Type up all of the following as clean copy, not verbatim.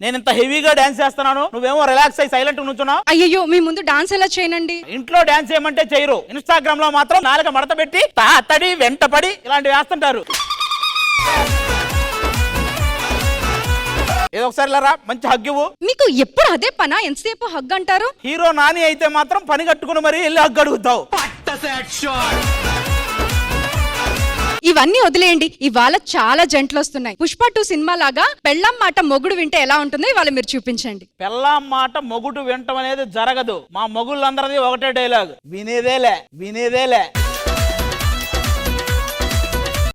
నేను ఇంత హెవీగా డాన్స్ చేస్తున్నాను, నువ్వేమో రిలాక్స్ అయ్యి సైలెంట్ నుంచున్నావు. అయ్యో మీ ముందు డాన్స్ ఎలా చేయనండి? ఇంట్లో డాన్స్ చేయమంటే చేయరు, ఇన్స్టాగ్రామ్ లో మాత్రం నాలుక మడత పెట్టి తాతడి వెంటపడి ఇలాంటివి వేస్తుంటారు. ఏదో ఒకసారి ఇలా రా, మంచి హగ్ ఇవ్వు. మీకు ఎప్పుడు అదే పనా? ఎంతసేపు హగ్ అంటారు? హీరో నాని అయితే మాత్రం పని కట్టుకుని మరి వెళ్ళి హగ్ అడుగుతావు. ఇవన్నీ వదిలేయండి. ఇవాళ చాలా జంటలు వస్తున్నాయి. పుష్ప 2 సినిమా లాగా పెళ్ళాం మాట మొగుడు వింటే ఎలా ఉంటుందో ఇవాళ మీరు చూపించండి. పెళ్ళాం మాట మొగుడు వింటం అనేది జరగదు. మా మొగుళ్ళందరిది ఒకటే డైలాగ్, వినేదేలే వినేదేలే.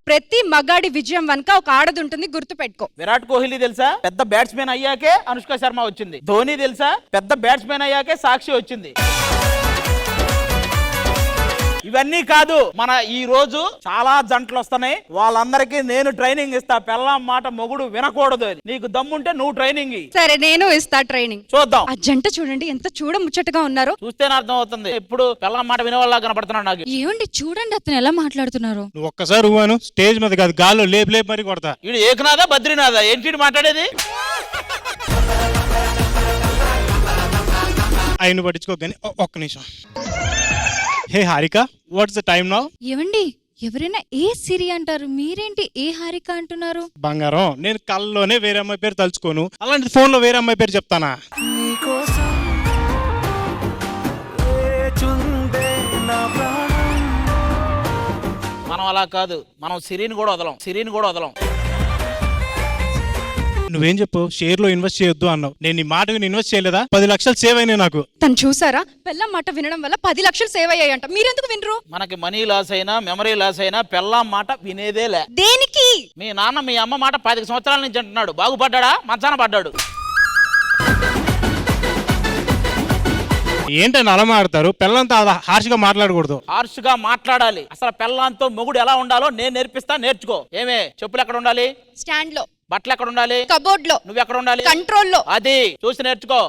ప్రతి మగాడి విజయం వెనక ఒక ఆడది ఉంటుంది, గుర్తు పెట్టుకో. విరాట్ కోహ్లీ తెలుసా, పెద్ద బ్యాట్స్మెన్ అయ్యాకే అనుష్క శర్మ వచ్చింది. ధోని తెలుసా, పెద్ద బ్యాట్స్మెన్ అయ్యాకే సాక్షి వచ్చింది. ఇవన్నీ కాదు, మన ఈ రోజు చాలా జంటలు వస్తున్నాయి, వాళ్ళందరికీ నేను ట్రైనింగ్ ఇస్తా. పెళ్ళాం మాట మొగుడు వినకూడదు. నీకు దమ్ముంటే నువ్వు ట్రైనింగ్. సరే నేను ఇస్తా ట్రైనింగ్. చూద్దాం. ఆ జంట చూడండి ఎంత చూడ ముచ్చటగా ఉన్నారు. చూస్తేనే అర్థం అవుతుంది. ఇప్పుడు పెళ్ళాం మాట వినేవాళ్ళ కనపడుతున్నాడు నాకు. ఏమండి చూడండి అతను ఎలా మాట్లాడుతున్నారు. నువ్వు ఒక్కసారి ఊహాను స్టేజ్ మీద కాదు, గాల్లో లేపు లేపు మరి కొడతా. వీడు ఏకనాథా బద్రీనాథా ఏంటి మాట్లాడేది? ఆయన పట్టించుకోగాని ఒక్క నిమిషం. Hey Harika, what's the time now? ఏవండి ఎవరైనా ఏ సిరి అంటారు, మీరేంటి ఏ హారిక అంటున్నారు? బంగారం, నేను కళ్ళలోనే వేరే అమ్మాయి పేరు తలుచుకోను, అలాంటి ఫోన్ లో వేరే అమ్మాయి పేరు చెప్తానా? మనం అలా కాదు, మనం సిరిని కూడా వదలం, సిరిని కూడా వదలం. నువ్వేం చెప్పు, షేర్ లో ఇన్వెస్ట్ చేయొద్దు అన్నావు. నేను ఈ మాట ఇన్వెస్ట్ చేయలేదా? 10 లక్షలు సేవ్ అయినాయి నాకు. తను చూసారా, పెళ్ళాం మాట వినడం వల్ల 10 లక్షలు సేవ్ అయ్యాయంట. మీరెందుకు వినరు? మనకి మనీ లాస్ అయినా మెమరీ లాస్ అయినా పెళ్ళాం మాట వినేదేలే. దేనికి? మీ నాన్న మీ అమ్మ మాట 10 సంవత్సరాల నుంచి అంటున్నాడు. బాగుపడ్డా? మంచాన పడ్డాడు. ఏంటని అలా మాట్లాడతారు? పెళ్ళంతా హార్ష్గా మాట్లాడకూడదు. హార్ష్గా మాట్లాడాలి. అసలు పెళ్ళాంతో మొగుడు ఎలా ఉండాలో నేను నేర్పిస్తా, నేర్చుకో. ఏమే, చెప్పులు ఎక్కడ ఉండాలి? స్టాండ్ లో. బట్టలు ఎక్కడ ఉండాలి? కబోర్డ్ లో. నువ్వు ఎక్కడ ఉండాలి? కంట్రోల్ లో. అది చూసి నేర్చుకో.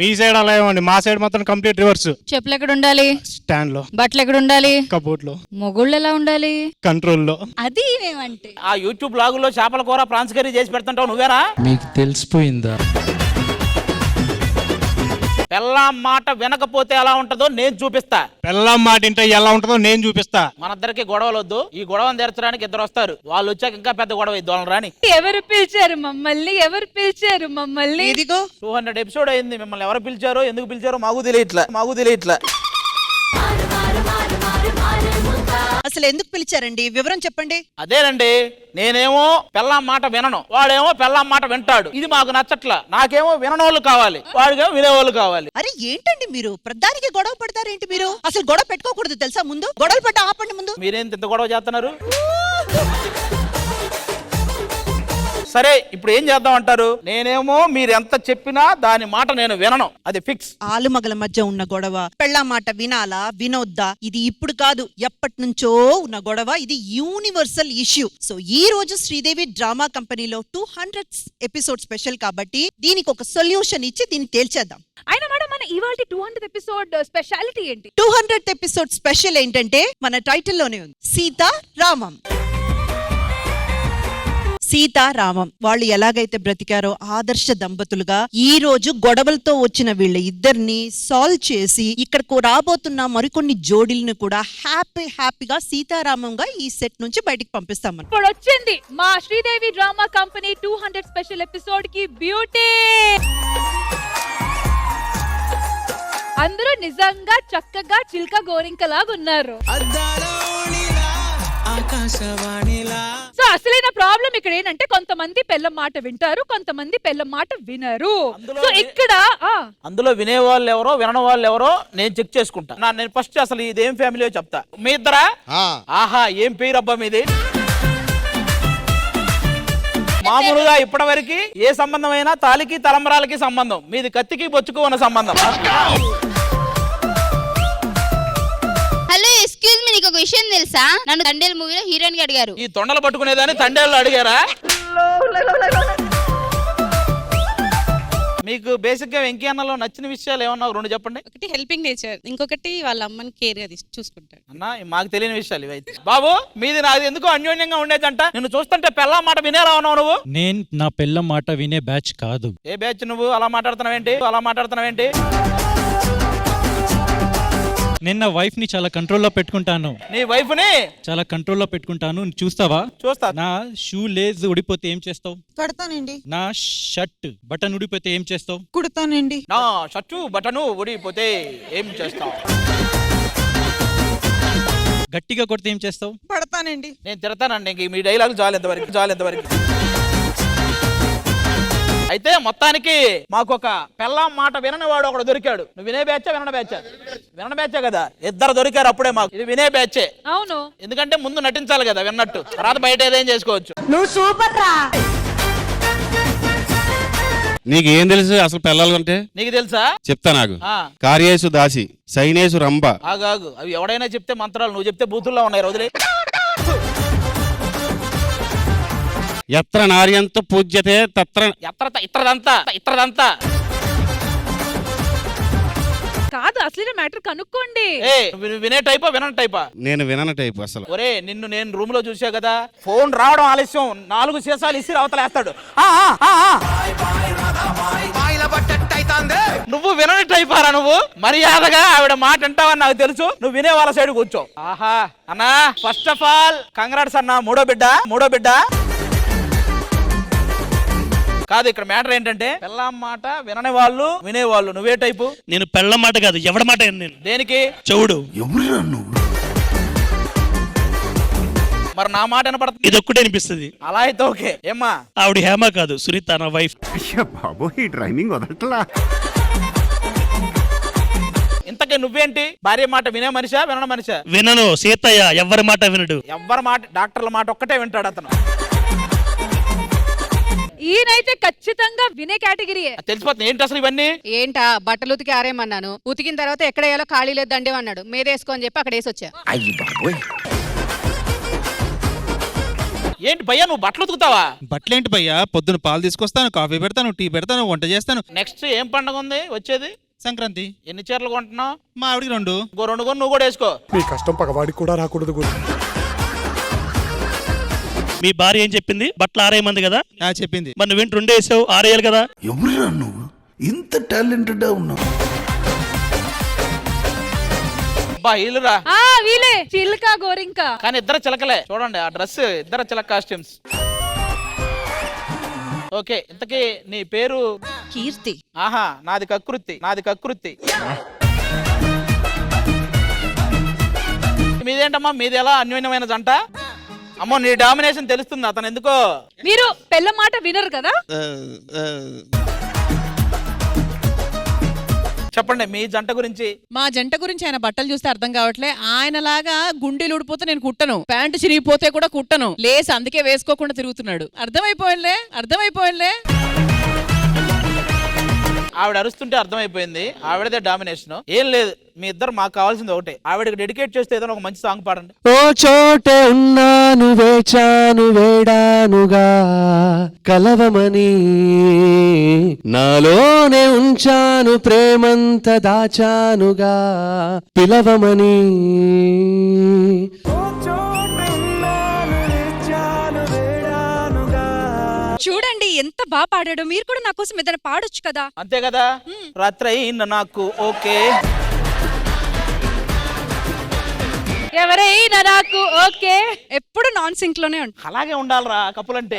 మీ సైడ్ అలా ఏమండి, మా సైడ్ మాత్రం కంప్లీట్ రివర్స్. చెప్పులు ఎక్కడ ఉండాలి? స్టాండ్ లో. బట్టలు ఎక్కడ ఉండాలి? కబోర్డ్ లో. మొగుళ్ళు ఎలా ఉండాలి? కంట్రోల్ లో. అది ఏమంటే ఆ యూట్యూబ్ లాగుల్లో చేపల కూర ప్రాన్స్ కర్రీ చేసి పెడుతుంటావు నువ్వేనా? మీకు తెలిసిపోయిందా? పెళ్ళాం మాట వినకపోతే ఎలా ఉంటుందో నేను చూపిస్తా. పెళ్ళాం మాట ఇంటే ఎలా ఉంటుందో నేను చూపిస్తా. మనిద్దరికి గొడవలు వద్దు. ఈ గొడవను తీర్చడానికి ఇద్దరు వస్తారు. వాళ్ళు వచ్చాక ఇంకా పెద్ద గొడవ ఇద్దు రాని. ఎవరు పిలిచారు మమ్మల్ని? ఎవరు పిలిచారు మమ్మల్ని? ఇదిగో 200 ఎపిసోడ్ అయింది. మిమ్మల్ని ఎవరు పిలిచారో ఎందుకు పిలిచారో మాకు తెలియట్లా. అసలు ఎందుకు పిలిచారండి? వివరం చెప్పండి. అదేనండి, నేనేమో పెళ్ళాం మాట వినను, వాడేమో పెళ్ళాం మాట వింటాడు. ఇది మాకు నచ్చట్లా. నాకేమో విననోళ్ళు కావాలి, వాడికేమో వినేవాళ్ళు కావాలి. అరే ఏంటండి మీరు ప్రధానికి గొడవ పడతారేంటి? మీరు అసలు గొడవ పెట్టుకోకూడదు తెలుసా? ముందు గొడవలు పడ్డ ఆపండి ముందు. మీరేం ఇంత గొడవ చేస్తున్నారు? సరే, ఇప్పుడు ఏం చేద్దాం అంటారు? నేనేమో మీరు ఎంత చెప్పినా దాని మాట నేను వినను, అది ఫిక్స్. ఆలుమగల మధ్య ఉన్న గొడవ పెళ్ళా మాట వినాలా వినొద్దా? ఇది ఇప్పుడు కాదు, ఎప్పటి నుంచో ఉన్న గొడవ. ఇది యూనివర్సల్ ఇష్యూ. సో ఈ రోజు శ్రీదేవి డ్రామా కంపెనీలో 200 ఎపిసోడ్ స్పెషల్ కాబట్టి దీనికి ఒక సొల్యూషన్ ఇచ్చి దీన్ని తేల్చేద్దాం. అయినా మేడం మన ఇవాల్టి 200 ఎపిసోడ్ స్పెషాలిటీ ఏంటి? 200 ఎపిసోడ్ స్పెషల్ ఏంటంటే మన టైటిల్ లోనే ఉంది, సీతారామం. సీతారామం వాళ్ళు ఎలాగైతే బ్రతికారో ఆదర్శ దంపతులుగా ఈ రోజు గొడవలతో వచ్చిన వీళ్ళ ఇద్దరిని సాల్వ్ చేసి ఇక్కడకు రాబోతున్న మరికొన్ని జోడీలను కూడా హ్యాపీగా సీతారామంగా ఈ సెట్ నుంచి బయటికి పంపిస్తాం. ఇప్పుడు వచ్చింది మా Sridevi drama company 200 special episode కి బ్యూటీ. అందరూ నిజంగా చక్కగా చిల్క గోరింకలాగా ఉన్నారు. సో అసలైన ప్రాబ్లం ఇక్కడ ఏంటంటే కొంతమంది పెళ్ళం మాట వింటారు, కొంతమంది పెళ్ళం మాట వినరు. సో ఇక్కడ అందులో వినేవాళ్ళు ఎవరో వినని వాళ్ళు ఎవరో నేను చెక్ చేసుకుంటా. నేను ఫస్ట్ అసలు ఇదేం ఫ్యామిలీ చెప్తా. మీ ఇద్దరా? ఆహా, ఏం పేరు అబ్బా మీది? మామూలుగా ఇప్పటి వరకు ఏ సంబంధమైనా తాలికి తలంబరాలకి సంబంధం, మీది కత్తికి బొచ్చుకు ఉన్న సంబంధం. హలో ఎక్స్క్యూజ్ మీ, నీకు ఒక విషయం తెలుసా? నన్ను తండేల్ మూవీలో హీరోయిన్ గా అడిగారు. ఈ తొండలు పట్టుకునేదాన్ని తండేళ్ళు అడిగారా? మీకు బేసిక్ గా వెంకీ అన్నలో నచ్చిన విషయాలు ఏమన్నా రెండు చెప్పండి. ఒకటి హెల్పింగ్ నేచర్, ఇంకొకటి వాళ్ళ అమ్మని కేర్ అది చూసుకుంటాడు. అన్న మాకు తెలియని విషయాలు ఇవైతే. బాబు మీది నాది ఎందుకు అన్యోన్యంగా ఉండేదంట? నిన్ను చూస్తుంటే పెళ్ళాం మాట వినేలా ఉన్నావు నువ్వు. నేను నా పిల్ల మాట వినే బ్యాచ్ కాదు. ఏ బ్యాచ్ నువ్వు? అలా మాట్లాడుతున్నావేంటి? నేను నా వైఫ్ ని చాలా కంట్రోల్లో పెట్టుకుంటాను. నీ వైఫ్ ని చాలా కంట్రోల్లో పెట్టుకుంటాను. చూస్తావా? చూస్తా. నా షూ లేజ్ ఊడిపోతే ఏం చేస్తావు? కడతానండి. నా షర్ట్ బటన్ ఊడిపోతే ఏం చేస్తావు? కుడతానండి. నా షర్టు బటను ఊడిపోతే ఏం చేస్తావు? గట్టిగా కొడితే ఏం చేస్తావు? పడతానండి. నేను తిడతానండి. ఇంక మీ డైలాగ్ చాలు ఎంతవరకు. అయితే మొత్తానికి మాకు ఒక పెళ్ళాం మాట వినని వాడు ఒకడు దొరికాడు. నువ్వు వినే బ్యాచా వినని బ్యాచే కదా? ఇద్దరు దొరికారు అప్పుడే మాకు. ఇది వినే బ్యాచే. అవును, ఎందుకంటే ముందు నటించాలి కదా విన్నట్టు, తర్వాత బయట ఏదేం చేసుకోవచ్చు. నువ్వు సూపర్ రా. నీకు ఏం తెలుసు అసలు పిల్లలంటే? నీకు తెలుసా? చెప్తా నాకు. ఆ, కార్యేసు దాసి, సైనేసు రంభ. ఆగు. అవి ఎవడైనా చెప్తే మంత్రాలు, నువ్వు చెప్తే బూతుల్లో ఉన్నాయి రోజులే. ఎత్ర నార్యంత పూజ్యతే తత్ర. ఇత్రదంతా కాదు అసలు మ్యాటర్ కనుక్కోండి. నువ్వు వినే టైపా వినని టైపా? నేను వినని టైపు అసలు. ఒరే నిన్ను నేను రూమ్ లో చూసా కదా, ఫోన్ రావడం ఆలస్యం, 4 సీసాలు ఇసి అవతలేస్తాడు. నువ్వు వినని టైపారా నువ్వు? మర్యాదగా ఆవిడ మాట అంటావని నాకు తెలుసు. నువ్వు వినే వాళ్ళ సైడ్ కూర్చో. ఆహా అన్నా, ఫస్ట్ ఆఫ్ ఆల్ కంగ్రాట్స్ అన్నా, మూడో బిడ్డ. కాదు, ఇక్కడ మ్యాటర్ ఏంటంటే పెళ్ళాం మాట వినని వాళ్ళు వినేవాళ్ళు. నువ్వే టైపు? నేను పెళ్ళ మాట కాదు, ఎవడ మాట నేను. దేనికి? చెవుడు. మరి నా మాట వినపడుతుంది. ఇది ఒక్కటే అనిపిస్తుంది. అలా అయితే ఓకే. ఏమ్మా? ఆవిడ హేమ కాదు, సునీత నా వైఫ్. ఇంతకీ నువ్వేంటి? భార్య మాట వినే మనిషా వినని మనిషా? వినను సీతయ్య, ఎవరి మాట వినడు. ఎవ్వరి మాట, డాక్టర్ల మాట ఒక్కటే వింటాడు అతను. ఈయనైతే ఖచ్చితంగా వినే కేటగిరీయే. తెలిసిపోతుంది. ఏంటి అసలు ఇవన్నీ? ఏంటా బట్టలు ఉతికి ఆరేమన్నాను, ఉతికిన తర్వాత ఎక్కడ వేయాలో ఖాళీ లేదు దండే అన్నాడు, మీదేసుకో అని చెప్పి అక్కడ వేసి వచ్చా. ఏంటి భయ్యా, నువ్వు బట్టలు ఉతుకుతావా? బట్టలేంటి భయ్యా, పొద్దున పాలు తీసుకొస్తాను, కాఫీ పెడతాను, టీ పెడతాను, వంట చేస్తాను. నెక్స్ట్ ఏం పండుగ ఉంది వచ్చేది? సంక్రాంతి. ఎన్ని చీరలు కొంటున్నావు? మా ఆవిడికి 2. ఇంకో 2 కొని నువ్వు కూడా వేసుకో. మీ కష్టం పగవాడికి కూడా రాకూడదు గురు. మీ భార్య ఏం చెప్పింది? బట్టలు ఆరేయమంది కదా, చెప్పింది. మరి నువ్వేంటి 2 వేసావు? ఆరేయాలి కదా. ఎవరురా నువ్వు ఇంత టాలెంటెడ్ ఉన్నావు? ఇల్లురా. వీలే చిల్క గోరింక. కానీ ఇద్దరు చిలకలే. చూడండి ఆ డ్రెస్, ఇద్దరు చిలక కాస్ట్యూమ్స్. ఓకే, ఇంతకీ నీ పేరు? కీర్తి. ఆహా, నాది కకృతి. మీదేంటమ్మా? మీది ఎలా అన్యోన్యమైన జంట? అమ్మో, నీ డామినేషన్ తెలుస్తుంది. అతను ఎందుకో. మీరు పెళ్ళ మాట వినరు కదా? చెప్పండి మీ జంట గురించి. మా జంట గురించి ఆయన బట్టలు చూస్తే అర్థం కావట్లే. ఆయనలాగా గుండెలు ఊడిపోతే నేను కుట్టను, ప్యాంటు చిరిగిపోతే కూడా కుట్టను, లేస్ అందుకే వేసుకోకుండా తిరుగుతున్నాడు. అర్థమైపోయినలే. ఆవిడ అరుస్తుంటే అర్థమైపోయింది ఆవిడదే డామినేషన్. ఏం లేదు, మీ ఇద్దరు మాకు కావాల్సింది ఒకటే. ఆవిడకి డెడికేట్ చేస్తే ఏదైనా ఒక మంచి సాంగ్ పాడండి. ఓ చోటే ఉన్నాను, వేచాను, వేడానుగా కలవమని, నాలోనే ఉంచాను, ప్రేమంత దాచానుగా పిలవమని. చూడండి ఎంత బాగా పాడాడో. మీరు కూడా నా కోసం ఏదైనా పాడొచ్చు కదా? అంతే కదా. రాత్రి అయిన నాకు ఓకే, ఎవరైనా నాకు ఓకే. ఎప్పుడు నాన్ సింక్ లోనే ఉంటుంది. అలాగే ఉండాలిరా కప్పులంటే.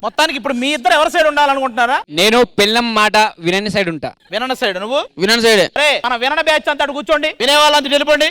మొత్తానికి ఇప్పుడు మీ ఇద్దరు ఎవరి సైడ్ ఉండాలనుకుంటున్నారా? నేను పెళ్ళం మాట వినని సైడ్ ఉంటా. వినని సైడ్. నువ్వు వినని సైడ్. మన వినని బ్యాచ్ అంతా అటు కూర్చోండి, వినే వాళ్ళంతా వెళ్ళిపోండి.